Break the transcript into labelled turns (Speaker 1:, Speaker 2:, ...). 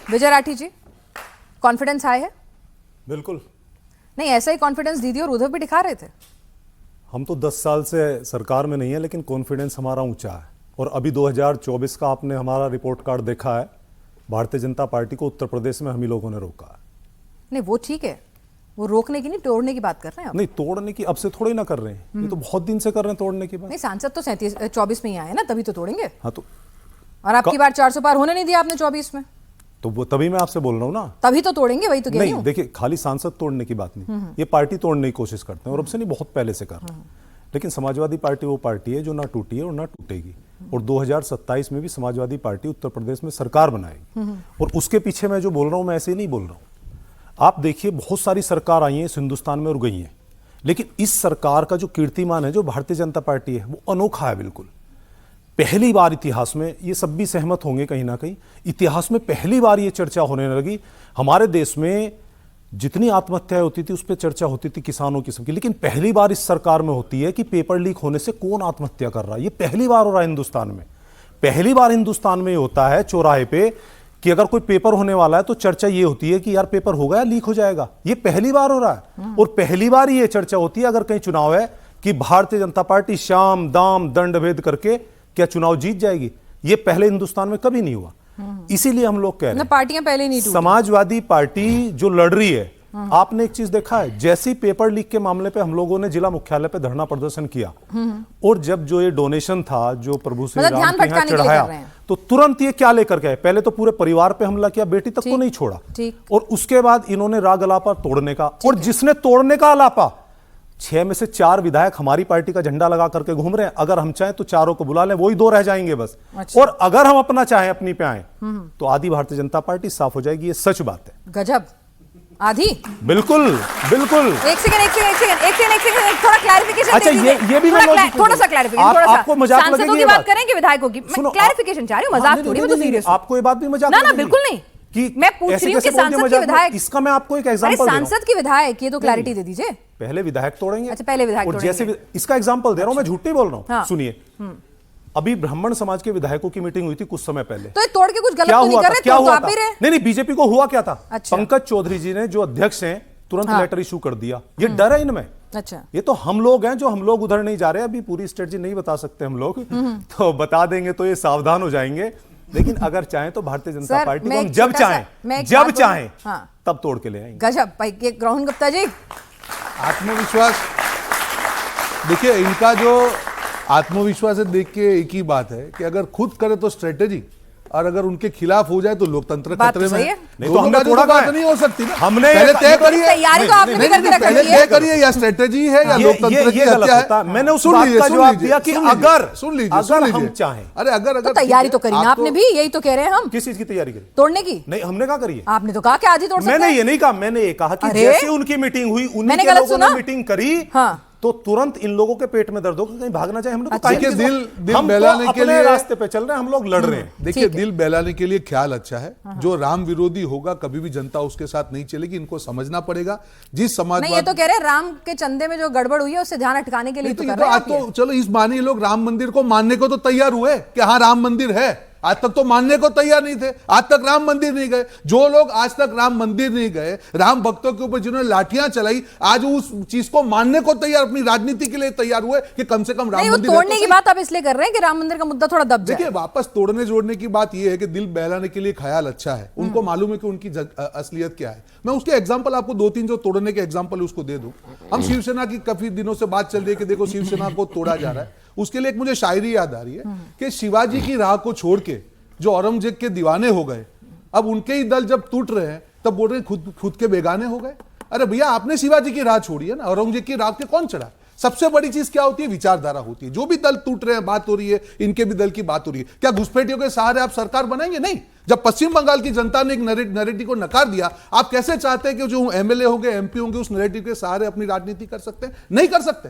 Speaker 1: विजय राठी जी, confidence high है?
Speaker 2: बिल्कुल
Speaker 1: नहीं, ऐसा ही कॉन्फिडेंस दीदी और उद्धव भी दिखा रहे थे।
Speaker 2: हम तो 10 साल से सरकार में नहीं है, लेकिन कॉन्फिडेंस हमारा ऊंचा है। और अभी 2024 का आपने हमारा रिपोर्ट कार्ड देखा है, भारतीय जनता पार्टी को उत्तर प्रदेश में हम ही लोगों ने रोका है।
Speaker 1: नहीं, वो ठीक है, वो रोकने की नहीं, तोड़ने की बात कर रहे हैं आप।
Speaker 2: नहीं, तोड़ने की अब से थोड़ी ना कर रहे हैं, ये तो बहुत दिन से कर रहे हैं तोड़ने की बात।
Speaker 1: नहीं, सांसद तो 24 में ही आए ना, तभी तो तोड़ेंगे।
Speaker 2: हाँ तो
Speaker 1: और आपकी बार 400 पार होने नहीं दिया आपने 24 में,
Speaker 2: तो वो तभी मैं आपसे बोल रहा हूँ ना,
Speaker 1: तभी तो तोड़ेंगे, वही तो कह रही
Speaker 2: नहीं
Speaker 1: हूँ।
Speaker 2: देखिए, खाली सांसद तोड़ने की बात नहीं, ये पार्टी तोड़ने की कोशिश करते हैं और अब से नहीं, बहुत पहले से कर रहे हैं। लेकिन समाजवादी पार्टी वो पार्टी है जो ना टूटी है और ना टूटेगी, और 2027 में भी समाजवादी पार्टी उत्तर प्रदेश में सरकार बनाएगी। और उसके पीछे मैं जो बोल रहा हूँ, मैं ऐसे ही नहीं बोल रहा हूँ। आप देखिए, बहुत सारी सरकार आई है इस हिंदुस्तान में और गई है, लेकिन इस सरकार का जो कीर्तिमान है, जो भारतीय जनता पार्टी है, वो अनोखा है बिल्कुल। पहली बार इतिहास में, ये सब भी सहमत होंगे कहीं ना कहीं, इतिहास में पहली बार ये चर्चा होने लगी। हमारे देश में जितनी आत्महत्याएं होती थी उस पर चर्चा होती थी किसानों की सबकी, लेकिन पहली बार इस सरकार में होती है कि पेपर लीक होने से कौन आत्महत्या कर रहा है। ये पहली बार हो रहा है हिंदुस्तान में, पहली बार हिंदुस्तान में होता है चौराहे पे कि अगर कोई पेपर होने वाला है तो चर्चा ये होती है कि यार पेपर होगा या लीक हो जाएगा। ये पहली बार हो रहा है। और पहली बार ये चर्चा होती है अगर कहीं चुनाव है कि भारतीय जनता पार्टी शाम दाम दंड भेद करके क्या चुनाव जीत जाएगी। ये पहले हिंदुस्तान में कभी नहीं हुआ। इसीलिए हम लोग कह रहे हैं
Speaker 1: पार्टियां पहले नहीं टूटी।
Speaker 2: समाजवादी पार्टी जो लड़ रही है, आपने एक चीज देखा है, जैसे ही पेपर लीक के मामले पे हम लोगों ने जिला मुख्यालय पे धरना प्रदर्शन किया, और जब जो ये डोनेशन था जो प्रभु श्री राम के यहाँ चढ़ाया, तो तुरंत ये क्या लेकर के आए, पहले तो पूरे परिवार पे हमला किया, बेटी तक को नहीं छोड़ा, और उसके बाद इन्होंने राग अलापा तोड़ने का, और जिसने तोड़ने का अलापा, 6 में से 4 विधायक हमारी पार्टी का झंडा लगा करके घूम रहे हैं। अगर हम चाहें तो चारों को बुला लें, वही 2 रह जाएंगे बस। और अगर हम अपना चाहें अपनी पे आए तो आधी भारतीय जनता पार्टी साफ हो जाएगी। ये सच बात है।
Speaker 1: गजब, आधी,
Speaker 2: बिल्कुल बिल्कुल।
Speaker 1: एक सेकंड थोड़ा क्लैरिफिकेशन।
Speaker 2: अच्छा, ये भी
Speaker 1: थोड़ा सा क्लैरिफिकेशन,
Speaker 2: आपको मजाक लगेगी
Speaker 1: की बात करेंगे, विधायकों की क्लैरिफिकेशन चाह रही हूं, मजाक थोड़ी, मैं तो सीरियस हूं।
Speaker 2: आपको ये बात भी मजाक
Speaker 1: ना बिल्कुल नहीं, कि मैं पूछ रही हूं कि सांसद की विधायक,
Speaker 2: इसका मैं आपको एक एग्जांपल दे रहा हूं।
Speaker 1: सांसद की विधायक, ये तो क्लैरिटी दे दीजिए।
Speaker 2: पहले विधायक तोड़ेंगे।
Speaker 1: अच्छा, पहले विधायक
Speaker 2: तोड़ेंगे। जैसे इसका एग्जांपल दे रहा हूं, मैं झूठ नहीं बोल रहा हूं। सुनिए, अभी ब्राह्मण समाज के विधायकों की मीटिंग हुई थी कुछ समय पहले।
Speaker 1: तो ये तोड़ के कुछ गलत तो नहीं कर रहे?
Speaker 2: क्या हुआ था? नहीं, बीजेपी को हुआ क्या था? पंकज चौधरी जी ने, जो अध्यक्ष हैं, तुरंत लेटर इशू कर दिया। ये डर है इनमें।
Speaker 1: अच्छा,
Speaker 2: ये तो हम लोग हैं जो हम लोग उधर नहीं जा रहे। अभी पूरी स्ट्रेटजी नहीं बता सकते हम लोग, तो बता देंगे तो ये सावधान हो जाएंगे। लेकिन अगर चाहें तो भारतीय जनता पार्टी को हम जब चाहें तब तोड़ के ले आएंगे।
Speaker 1: गजब भाई। रोहन गुप्ता जी,
Speaker 3: आत्मविश्वास, देखिए इनका जो आत्मविश्वास है, देख के एक ही बात है कि अगर खुद करे तो स्ट्रेटेजी, और अगर उनके खिलाफ हो जाए तो लोकतंत्र खतरे में है।
Speaker 2: नहीं तो हमने थोड़ा
Speaker 3: बात नहीं हो सकती ना।
Speaker 2: हमने
Speaker 3: पहले तय करिए,
Speaker 1: तैयारी तो आपने भी करके रखी है।
Speaker 3: तय करिए, या स्ट्रेटेजी है या लोकतंत्र की हत्या है।
Speaker 2: मैंने उस बात का जवाब दिया कि अगर हम चाहें।
Speaker 3: अरे अगर
Speaker 1: तैयारी तो करी ना आपने भी, यही तो कह रहे हैं हम।
Speaker 2: किस चीज की तैयारी करी?
Speaker 1: तोड़ने की।
Speaker 2: नहीं, हमने कहा करी है।
Speaker 1: आपने तो कहा कि आधी तोड़ सकते हैं।
Speaker 2: मैंने ये नहीं कहा, मैंने ये कहा कि जैसे उनकी मीटिंग हुई, उन्हीं के लोगों ने मीटिंग करी, तो तुरंत इन लोगों के पेट में दर्द हो, कहीं भागना चाहे हम लोग।
Speaker 3: देखिए, दिल बहलाने के लिए
Speaker 2: रास्ते पे चल रहे हैं, हम लोग लड़ रहे हैं।
Speaker 3: देखिए, दिल बहलाने के लिए ख्याल अच्छा है। जो राम विरोधी होगा, कभी भी जनता उसके साथ नहीं चलेगी। इनको समझना पड़ेगा जिस समाजवाद,
Speaker 1: ये तो कह रहे हैं राम के चंदे में जो गड़बड़ हुई है उससे ध्यान हटकाने के लिए तो कर रहे हैं।
Speaker 3: तो चलो, इस मानिए लोग राम मंदिर को मानने को तो तैयार हुए कि हाँ राम मंदिर है। आज तक तो मानने को तैयार नहीं थे, आज तक राम मंदिर नहीं गए। जो लोग आज तक राम मंदिर नहीं गए, राम भक्तों के ऊपर जिन्होंने लाठियां चलाई, आज उस चीज को मानने को तैयार, अपनी राजनीति के लिए तैयार हुए कि कम से कम राम मंदिर।
Speaker 1: तोड़ने की बात आप इसलिए कर रहे हैं कि राम मंदिर का मुद्दा थोड़ा दब जाए।
Speaker 3: देखिए, वापस तोड़ने जोड़ने की बात यह है कि दिल बहलाने के लिए ख्याल अच्छा है। उनको मालूम है कि उनकी असलियत क्या है। मैं उसके एग्जाम्पल आपको 2-3 जो तोड़ने के एग्जाम्पल उसको दे दूं। हम शिवसेना की काफी दिनों से बात चल रही है कि देखो शिवसेना को तोड़ा जा रहा है। उसके लिए एक मुझे शायरी याद आ रही है कि शिवाजी की राह को छोड़ के जो औरंगजेब के दीवाने हो गए, अब उनके ही दल जब टूट रहे हैं तब बोल रहे खुद के बेगाने हो गए। अरे भैया, आपने शिवाजी की राह छोड़ी है ना, औरंगजेब की राह पे कौन चढ़ा? सबसे बड़ी चीज क्या होती है? विचारधारा होती है। जो भी दल टूट रहे हैं, बात हो रही है, इनके भी दल की बात हो रही है। क्या घुसपैठियों के सहारे आप सरकार बनाएंगे? नहीं। जब पश्चिम बंगाल की जनता ने एक नैरेटिव को नकार दिया, आप कैसे चाहते हैं कि जो एमएलए होंगे, एमपी होंगे, उस नैरेटिव के सहारे अपनी राजनीति कर सकते हैं? नहीं कर सकते।